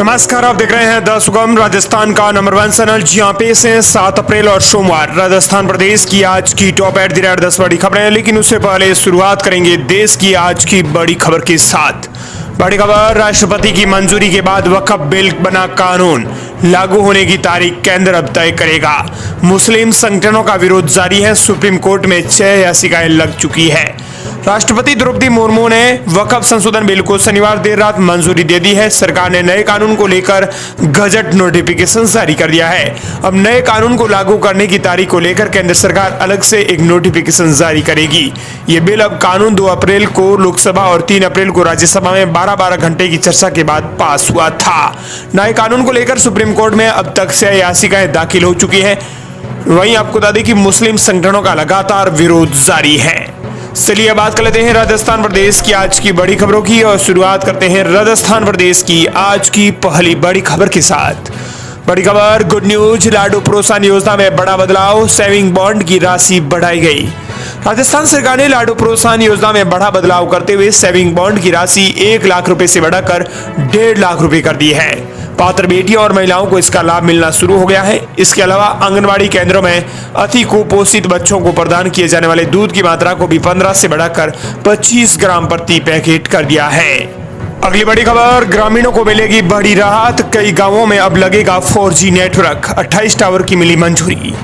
नमस्कार, आप देख रहे हैं द सुगम राजस्थान का नंबर 1 चैनल। जहां पे से 7 अप्रैल और सोमवार राजस्थान प्रदेश की आज की टॉप एट द रेट 10 बड़ी खबरें। लेकिन उससे पहले शुरुआत करेंगे देश की आज की बड़ी खबर के साथ। बड़ी खबर, राष्ट्रपति की मंजूरी के बाद वक्फ बिल बना कानून, लागू होने की तारीख केंद्र अब तय करेगा। मुस्लिम संगठनों का विरोध जारी है, सुप्रीम कोर्ट में 6 याचिकाएं लग चुकी है। राष्ट्रपति द्रौपदी मुर्मू ने वक्फ संशोधन बिल को शनिवार देर रात मंजूरी दे दी है। सरकार ने नए कानून को लेकर गजट नोटिफिकेशन जारी कर दिया है। अब नए कानून को लागू करने की तारीख को लेकर केंद्र सरकार अलग से एक नोटिफिकेशन जारी करेगी। ये बिल अब कानून 2 अप्रैल को लोकसभा और 3 अप्रैल को राज्यसभा में 12-12 घंटे की चर्चा के बाद पास हुआ था। नए कानून को लेकर सुप्रीम कोर्ट में अब तक 6 याचिकाएं दाखिल हो चुकी है। वहीं आपको बता दें कि मुस्लिम संगठनों का लगातार विरोध जारी है। चलिए बात कर लेते हैं राजस्थान प्रदेश की आज की बड़ी खबरों की और शुरुआत करते हैं राजस्थान प्रदेश की आज की पहली बड़ी खबर के साथ। बड़ी खबर, गुड न्यूज, लाडू प्रोत्साहन योजना में बड़ा बदलाव, सेविंग बॉन्ड की राशि बढ़ाई गई। राजस्थान सरकार ने लाडू प्रोत्साहन योजना में बड़ा बदलाव करते हुए सेविंग बॉन्ड की राशि 1 लाख रुपए से बढ़ाकर 1.5 लाख रुपए कर दी है। पात्र बेटियों और महिलाओं को इसका लाभ मिलना शुरू हो गया है। इसके अलावा आंगनबाड़ी केंद्रों में अति कुपोषित बच्चों को प्रदान किए जाने वाले दूध की मात्रा को भी 15 से बढ़ाकर 25 ग्राम प्रति पैकेट कर दिया है। अगली बड़ी खबर, ग्रामीणों को मिलेगी बड़ी राहत, कई गांवों में अब लगेगा 4G नेटवर्क, 28 टावर की मिली मंजूरी।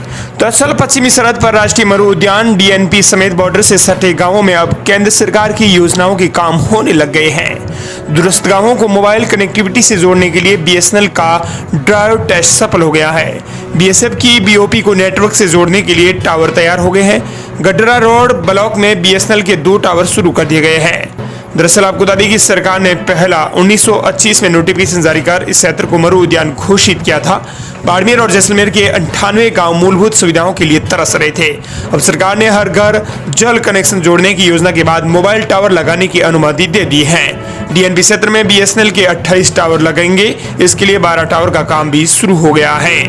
दरअसल पश्चिमी सरहद पर राष्ट्रीय मरु उद्यान DNP समेत बॉर्डर से सटे गांवों में अब केंद्र सरकार की योजनाओं के काम होने लग गए हैं। दूरस्थ गांवों को मोबाइल कनेक्टिविटी से जोड़ने के लिए BSNL का ड्राइव टेस्ट सफल हो गया है। BSF की BOP को नेटवर्क से जोड़ने के लिए टावर तैयार हो गए हैं। गडरा रोड ब्लॉक में BSNL के 2 टावर शुरू कर दिए गए हैं। दरअसल आपको बता दें कि सरकार ने पहला 1925 में नोटिफिकेशन जारी कर इस क्षेत्र को मरु उद्यान घोषित किया था। बाड़मेर और जैसलमेर के 98 गांव मूलभूत सुविधाओं के लिए तरस रहे थे। अब सरकार ने हर घर जल कनेक्शन जोड़ने की योजना के बाद मोबाइल टावर लगाने की अनुमति दे दी है। DNP क्षेत्र में BSNL के 28 टावर लगेंगे। इसके लिए 12 टावर का काम भी शुरू हो गया है।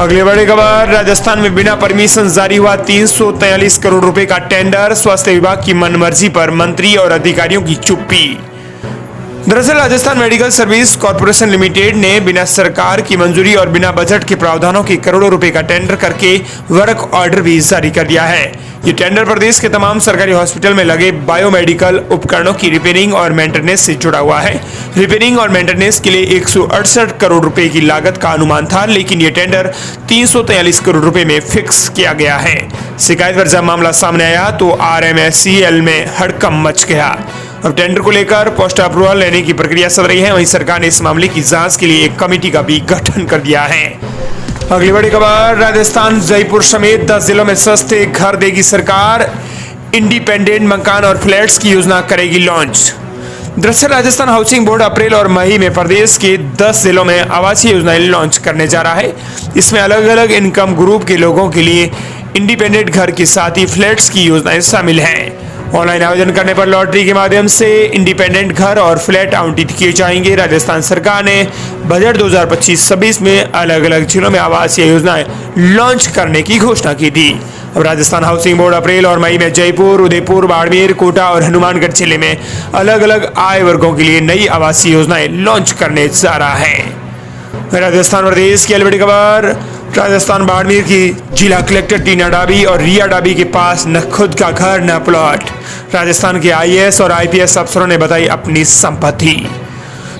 अगली बड़ी खबर, राजस्थान में बिना परमिशन जारी हुआ 343 करोड़ रुपए का टेंडर, स्वास्थ्य विभाग की मनमर्जी पर मंत्री और अधिकारियों की चुप्पी। दरअसल Rajasthan medical service corporation limited ने बिना सरकार की मंजूरी और बिना बजट के प्रावधानों के करोड़ों रुपए का टेंडर करके वर्क ऑर्डर भी जारी कर दिया है। ये टेंडर प्रदेश के तमाम सरकारी हॉस्पिटल में लगे बायोमेडिकल उपकरणों की रिपेयरिंग और मेंटेनेंस से जुड़ा हुआ है। रिपेयरिंग और मेंटेनेंस के लिए 168 करोड़ रुपए की लागत का अनुमान था, लेकिन ये टेंडर 343 करोड़ रुपए में फिक्स किया गया है। शिकायत पर जब मामला सामने आया तो RMSCL में हड़कंप मच गया। अब टेंडर को लेकर पोस्ट अप्रूवल लेने की प्रक्रिया चल रही है। वहीं सरकार ने इस मामले की जांच के लिए एक कमेटी का भी गठन कर दिया है। अगली बड़ी खबर, राजस्थान जयपुर समेत 10 जिलों में सस्ते घर देगी सरकार, इंडिपेंडेंट मकान और फ्लैट्स की योजना करेगी लॉन्च। दरअसल राजस्थान हाउसिंग बोर्ड अप्रैल और मई में प्रदेश के 10 जिलों में आवासीय योजनाएं लॉन्च करने जा रहा है। इसमें अलग अलग इनकम ग्रुप के लोगों के लिए इंडिपेंडेंट घर के साथ ही फ्लैट्स की योजनाएं शामिल हैं। ऑनलाइन आवेदन करने पर लॉटरी के माध्यम से इंडिपेंडेंट घर और फ्लैट आवंटित किए जाएंगे। राजस्थान सरकार ने बजट 2025-26 में अलग अलग जिलों में आवासीय योजनाएं लॉन्च करने की घोषणा की थी। अब राजस्थान हाउसिंग बोर्ड अप्रैल और मई में जयपुर, उदयपुर, बाड़मेर, कोटा और हनुमानगढ़ जिले में अलग अलग आय वर्गों के लिए नई आवासीय योजनाएं लॉन्च करने जा रहा है। राजस्थान प्रदेश की बड़ी खबर, राजस्थान बाड़मेर की जिला कलेक्टर टीना डाबी और रिया डाबी के पास न खुद का घर न प्लॉट। राजस्थान के IAS और IPS अफसरों ने बताई अपनी संपत्ति।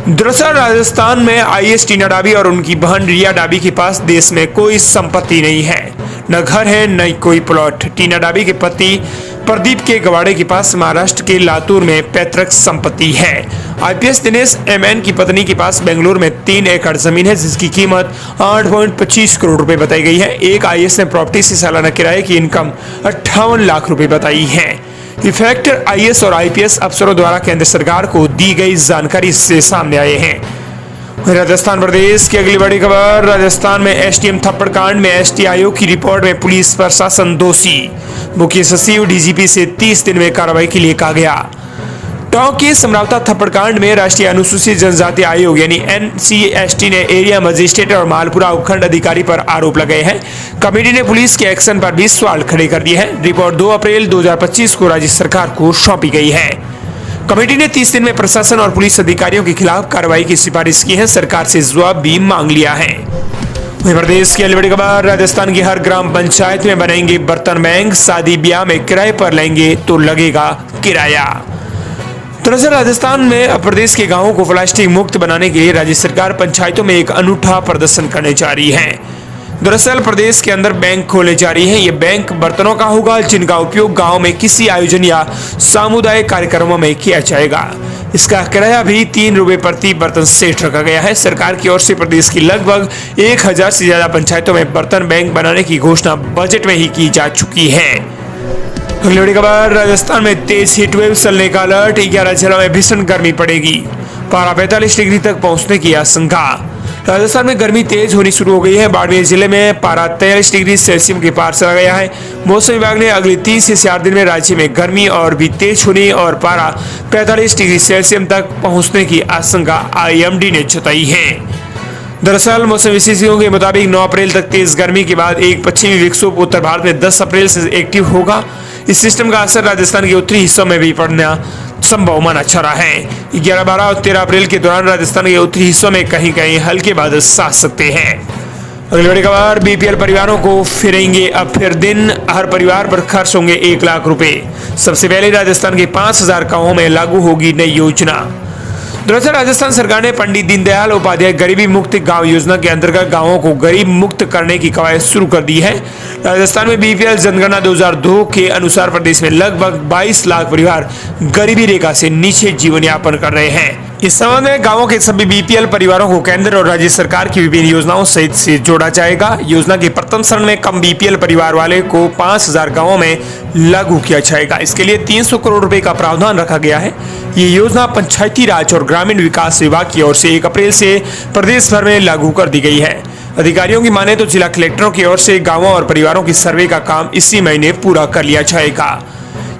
दरअसल राजस्थान में IAS टीना डाबी और उनकी बहन रिया डाबी के पास देश में कोई संपत्ति नहीं है, न घर है न कोई प्लॉट। टीना डाबी के पति प्रदीप के गवाड़े के पास महाराष्ट्र के लातूर में पैतृक संपत्ति है। IPS दिनेश MN की पत्नी के पास बेंगलुरु में 3 एकड़ जमीन है, जिसकी कीमत 8.25 करोड़ रुपए बताई गई है। एक IAS ने प्रॉपर्टी से सालाना किराए की इनकम 58 लाख रुपए बताई है। इफेक्ट IAS और IPS अफसरों द्वारा केंद्र सरकार को दी गई जानकारी से सामने आए हैं। राजस्थान प्रदेश की अगली बड़ी खबर, राजस्थान में STM थप्पड़ कांड में ST आयोग की रिपोर्ट में पुलिस प्रशासन दोषी, मुख्य सचिव DGP से 30 दिन में कार्रवाई के लिए कहा गया। टोंक के समरावता थप्पड़ कांड में राष्ट्रीय अनुसूचित जनजाति आयोग यानी NCST ने एरिया मजिस्ट्रेट और मालपुरा उपखंड अधिकारी पर आरोप लगाए हैं। कमेटी ने पुलिस के एक्शन पर भी सवाल खड़े कर दिए हैं। रिपोर्ट 2 अप्रैल 2025 को राज्य सरकार को सौंपी गई है। कमेटी ने 30 दिन में प्रशासन और पुलिस अधिकारियों के खिलाफ कार्रवाई की सिफारिश की है। सरकार से जवाब भी मांग लिया है। वहीं प्रदेश की अगली बड़ी खबर, राजस्थान की हर ग्राम पंचायत में बनाएंगे बर्तन बैंक, शादी ब्याह में किराए पर लेंगे तो लगेगा किराया। दरअसल राजस्थान में प्रदेश के गांवों को प्लास्टिक मुक्त बनाने के लिए राज्य सरकार पंचायतों में एक अनूठा प्रदर्शन करने जा रही है। दरअसल प्रदेश के अंदर बैंक खोले जा रही है। ये बैंक बर्तनों का होगा जिनका उपयोग गांव में किसी आयोजन या सामुदायिक कार्यक्रमों में किया जाएगा। इसका किराया भी 3 रुपए प्रति बर्तन सेट रखा गया है। सरकार की ओर से प्रदेश की लगभग 1000 से ज्यादा पंचायतों में बर्तन बैंक बनाने की घोषणा बजट में ही की जा चुकी है। अगली बड़ी खबर, राजस्थान में तेज हीट वेव चलने का अलर्ट, 11 जिलों में भीषण गर्मी पड़ेगी, पारा 45 डिग्री तक पहुंचने की आशंका। राजस्थान में गर्मी तेज होनी शुरू हो गई है। बाड़मेर जिले में पारा 43 डिग्री सेल्सियस के पार चला गया है। मौसम विभाग ने अगले 3 से 4 दिन में राज्य में गर्मी और भी तेज होने और पारा 45 डिग्री सेल्सियस तक पहुंचने की आशंका IMD ने जताई है। दरअसल मौसम विशेषज्ञों के मुताबिक 9 अप्रैल तक तेज गर्मी के बाद एक पश्चिमी विक्षोभ उत्तर भारत में 10 अप्रैल से एक्टिव होगा। इस सिस्टम का असर राजस्थान के उत्तरी हिस्सों में भी पड़ना संभव माना जा रहा है। 11, 12 और 13 अप्रैल के दौरान राजस्थान के उत्तरी हिस्सों में कहीं कहीं हल्के बादल साथ सकते हैं। अगली बड़ी खबर, BPL परिवारों को फिरेंगे अब फिर दिन, हर परिवार पर खर्च होंगे 1 लाख रुपए। सबसे पहले राजस्थान के 5000 गांवों में लागू होगी नई योजना। दरअसल राजस्थान सरकार ने पंडित दीनदयाल उपाध्याय गरीबी मुक्त गांव योजना के अंतर्गत गांवों को गरीब मुक्त करने की कवायद शुरू कर दी है। राजस्थान में BPL जनगणना 2002 के अनुसार प्रदेश में लगभग 22 लाख परिवार गरीबी रेखा से नीचे जीवन यापन कर रहे हैं। इस संबंध में गांवों के सभी BPL परिवारों को केंद्र और राज्य सरकार की विभिन्न योजनाओं सहित से जोड़ा जाएगा। योजना के प्रथम चरण में कम BPL परिवार वाले को 5000 गांवों में लागू किया जाएगा। इसके लिए 300 करोड़ रुपए का प्रावधान रखा गया है। ये योजना पंचायती राज और ग्रामीण विकास विभाग की ओर से 1 अप्रैल से प्रदेश भर में लागू कर दी गई है। अधिकारियों की माने तो जिला कलेक्टरों की ओर से गांवों और परिवारों की सर्वे का काम इसी महीने पूरा कर लिया जाएगा।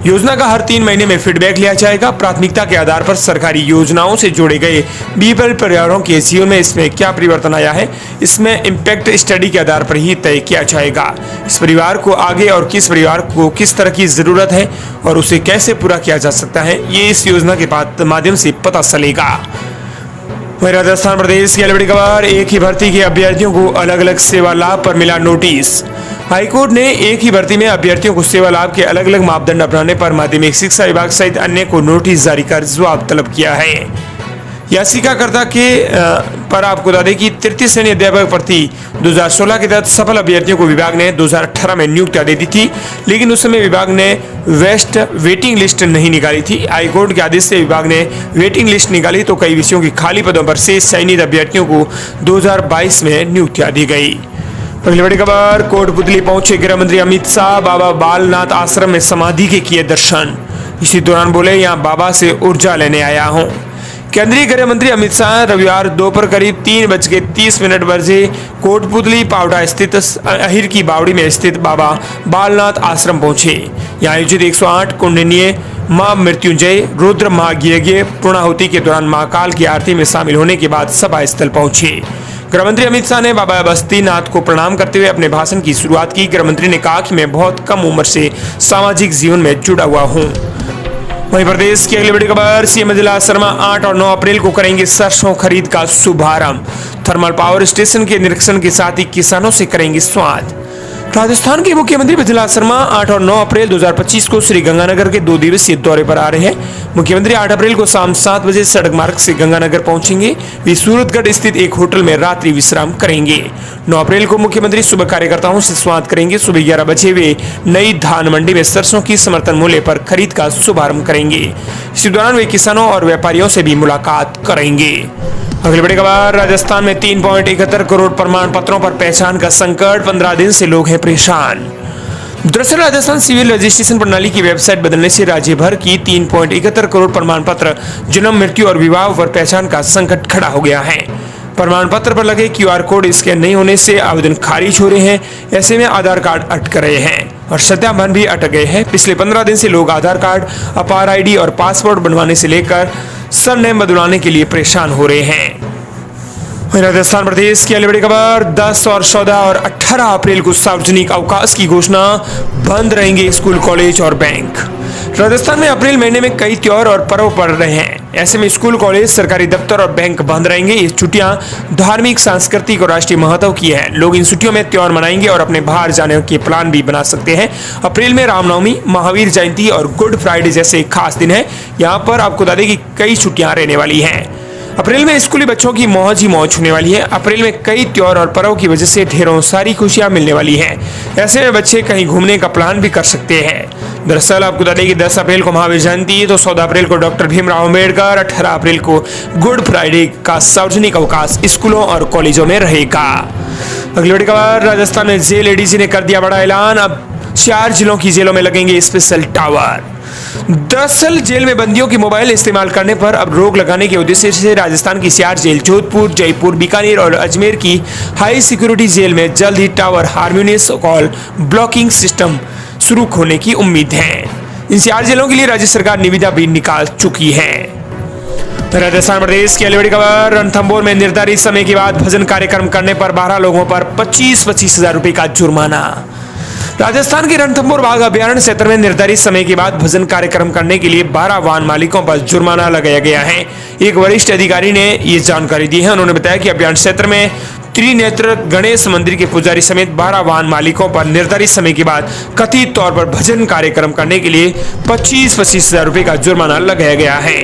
योजना का हर 3 महीने में फीडबैक लिया जाएगा। प्राथमिकता के आधार पर सरकारी योजनाओं से जोड़े गए BPL परिवारों के जीवन में इसमें क्या परिवर्तन आया है, इसमें इम्पैक्ट स्टडी के आधार पर ही तय किया जाएगा। इस परिवार को आगे और किस परिवार को किस तरह की जरूरत है और उसे कैसे पूरा किया जा सकता है, ये इस योजना के माध्यम से पता चलेगा। वहीं राजस्थान प्रदेश की अगली बड़ी खबर, एक ही भर्ती के अभ्यर्थियों को अलग अलग सेवा लाभ पर मिला नोटिस। हाईकोर्ट ने एक ही भर्ती में अभ्यर्थियों को सेवा लाभ के अलग अलग मापदंड अपनाने पर माध्यमिक शिक्षा विभाग सहित अन्य को नोटिस जारी कर जवाब तलब किया है। याचिकाकर्ता के पर आपको बता दें कि 33 श्रेणी अध्यापक भर्ती 2016 के तहत सफल अभ्यर्थियों को विभाग ने 2018 में नियुक्तियां दे दी थी, लेकिन उस समय विभाग ने वेटिंग लिस्ट नहीं निकाली थी। हाईकोर्ट के आदेश से विभाग ने वेटिंग लिस्ट निकाली तो कई विषयों की खाली पदों पर शेष चयनित अभ्यर्थियों को 2022 में नियुक्तियां दी गई। अगली बड़ी खबर, कोटपुतली पहुंचे गृह मंत्री अमित शाह, बाबा बालनाथ आश्रम में समाधि के किए दर्शन। इसी दौरान बोले, यहाँ बाबा से ऊर्जा लेने आया हूँ। केंद्रीय गृह मंत्री अमित शाह रविवार दोपहर करीब 3:30 बजे कोटपुतली पावटा स्थित अहिर की बावड़ी में स्थित बाबा बालनाथ आश्रम पहुंचे। यहाँ आयोजित 108 कुंडनीय मां मृत्युंजय रुद्र महायज्ञ पूर्णाहुति के दौरान महाकाल की आरती में शामिल होने के बाद सभा स्थल पहुंचे। गृहमंत्री अमित शाह ने बाबा बस्तीनाथ को प्रणाम करते हुए अपने भाषण की शुरुआत की। गृहमंत्री ने कहा कि मैं बहुत कम उम्र से सामाजिक जीवन में जुड़ा हुआ हूँ। वहीं प्रदेश की अगली बड़ी खबर, CM अजलास शर्मा 8 और 9 अप्रैल को करेंगे सरसों खरीद का शुभारंभ। थर्मल पावर स्टेशन के निरीक्षण के साथ ही किसानों से करेंगे संवाद। राजस्थान के मुख्यमंत्री मिथिलाज शर्मा 8 और 9 अप्रैल 2025 को श्री गंगानगर के 2 दिवसीय दौरे पर आ रहे हैं। मुख्यमंत्री 8 अप्रैल को शाम 7 बजे सड़क मार्ग से गंगानगर पहुंचेंगे। वे सूरतगढ़ स्थित एक होटल में रात्रि विश्राम करेंगे। 9 अप्रैल को मुख्यमंत्री सुबह कार्यकर्ताओं से संवाद करेंगे। सुबह 11 बजे वे नई धान मंडी में सरसों की समर्थन मूल्य पर खरीद का शुभारंभ करेंगे। इसी दौरान वे किसानों और व्यापारियों से भी मुलाकात करेंगे। अगली बड़ी खबर, राजस्थान में 3.71 करोड़ प्रमाण पत्रों पर पहचान का संकट, 15 दिन से लोग हैं परेशान। दरअसल राजस्थान सिविल रजिस्ट्रेशन प्रणाली की वेबसाइट बदलने से राज्य भर की 3.71 करोड़ प्रमाण पत्र, जन्म, मृत्यु और विवाह पर पहचान का संकट खड़ा हो गया है। प्रमाण पत्र पर लगे QR कोड स्कैन नहीं होने से आवेदन खारिज हो रहे हैं। ऐसे में आधार कार्ड अटक रहे हैं और सत्यापन भी अटक गए हैं। पिछले 15 दिन से लोग आधार कार्ड, अपार ID और पासपोर्ट बनवाने से लेकर सरनेम बदलवाने के लिए परेशान हो रहे हैं। राजस्थान प्रदेश की अगली बड़ी खबर, 10 और 14 और 18 अप्रैल को सार्वजनिक अवकाश की घोषणा, बंद रहेंगे स्कूल, कॉलेज और बैंक। राजस्थान में अप्रैल महीने में कई त्योहार और पर्व पड़ रहे हैं। ऐसे में स्कूल, कॉलेज, सरकारी दफ्तर और बैंक बंद रहेंगे। ये छुट्टियां धार्मिक, सांस्कृतिक और राष्ट्रीय महत्व की है। लोग इन छुट्टियों में त्योहार मनाएंगे और अपने बाहर जाने के प्लान भी बना सकते हैं। अप्रैल में रामनवमी, महावीर जयंती और गुड फ्राइडे जैसे खास दिन है। यहाँ पर आपको बता दें कि कई छुट्टियां रहने वाली हैं। अप्रैल में स्कूली बच्चों की मौज ही मौज होने वाली है। अप्रैल में कई त्योहार और पर्व की वजह से ढेरों सारी खुशियां मिलने वाली हैं। ऐसे में बच्चे कहीं घूमने का प्लान भी कर सकते हैं। दरअसल आपको बता दें कि 10 अप्रैल को महावीर जयंती, तो 14 अप्रैल को डॉक्टर भीमराव अम्बेडकर, 18 अप्रैल को गुड फ्राइडे का सार्वजनिक अवकाश स्कूलों और कॉलेजों में रहेगा। अगली बड़ी खबर, राजस्थान में जेल एडीजी ने कर दिया बड़ा ऐलान। अब 4 जिलों की जेलों में लगेंगे स्पेशल टावर। दरअसल जेल में बंदियों की मोबाइल इस्तेमाल करने पर अब रोक लगाने के उद्देश्य से राजस्थान की 4 जेल, जोधपुर, जयपुर, बीकानेर और अजमेर की हाई सिक्योरिटी जेल में जल्द ही tower harmonious call blocking system शुरू होने की उम्मीद है। इन 4 जेलों के लिए राज्य सरकार निविदा भी निकाल चुकी है। राजस्थान प्रदेश की अगली बड़ी खबर, रणथंभौर में निर्धारित समय के बाद भजन कार्यक्रम करने पर 12 लोगों पर 25-25 हजार रुपए का जुर्माना। राजस्थान के रणथंभौर बाघ अभ्यारण्य क्षेत्र में निर्धारित समय के बाद भजन कार्यक्रम करने के लिए 12 वाहन मालिकों पर जुर्माना लगाया गया है। एक वरिष्ठ अधिकारी ने ये जानकारी दी है। उन्होंने बताया कि अभ्यारण्य क्षेत्र में त्रिनेत्र गणेश मंदिर के पुजारी समेत 12 वाहन मालिकों पर निर्धारित समय के बाद कथित तौर पर भजन कार्यक्रम करने के लिए 25-25 हजार रुपए का जुर्माना लगाया गया है।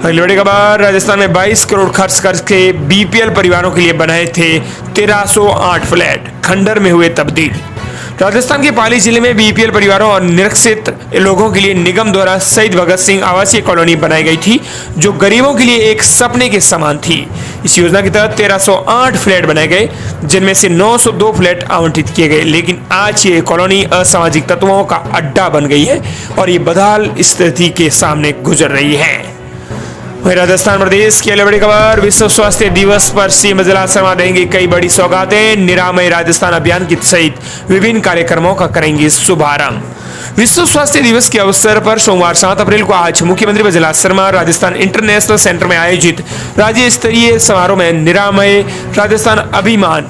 अगली बड़ी खबर, राजस्थान में 22 करोड़ खर्च करके बीपीएल परिवारों के लिए बनाए थे 1308 फ्लैट, खंडर में हुए तब्दील। राजस्थान के पाली जिले में बीपीएल परिवारों और निरक्षित लोगों के लिए निगम द्वारा शहीद भगत सिंह आवासीय कॉलोनी बनाई गई थी, जो गरीबों के लिए एक सपने के समान थी। इस योजना के तहत 1308 फ्लैट बनाए गए, जिनमें से 902 फ्लैट आवंटित किए गए। लेकिन आज ये कॉलोनी असामाजिक तत्वों का अड्डा बन गई है और ये बदहाल स्थिति के सामने गुजर रही है। राजस्थान प्रदेश की अगली बड़ी खबर, विश्व स्वास्थ्य दिवस पर सीएम मृदुला शर्मा देंगे कई बड़ी सौगातें। निरामय राजस्थान अभियान के सहित विभिन्न कार्यक्रमों का करेंगे शुभारंभ। विश्व स्वास्थ्य दिवस के अवसर पर सोमवार 7 अप्रैल को आज मुख्यमंत्री मृदुला शर्मा राजस्थान इंटरनेशनल सेंटर में आयोजित राज्य स्तरीय समारोह में निरामय राजस्थान अभियान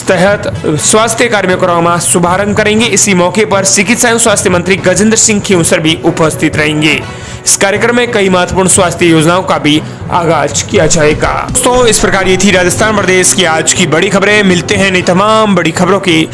तहत स्वास्थ्य कार्यक्रमों का शुभारंभ करेंगे। इसी मौके पर चिकित्सा एवं स्वास्थ्य मंत्री गजेंद्र सिंह खींवसर भी उपस्थित रहेंगे। इस कार्यक्रम में कई महत्वपूर्ण स्वास्थ्य योजनाओं का भी आगाज किया जाएगा। दोस्तों, इस प्रकार ये थी राजस्थान प्रदेश की आज की बड़ी खबरें। मिलते हैं नई तमाम बड़ी खबरों की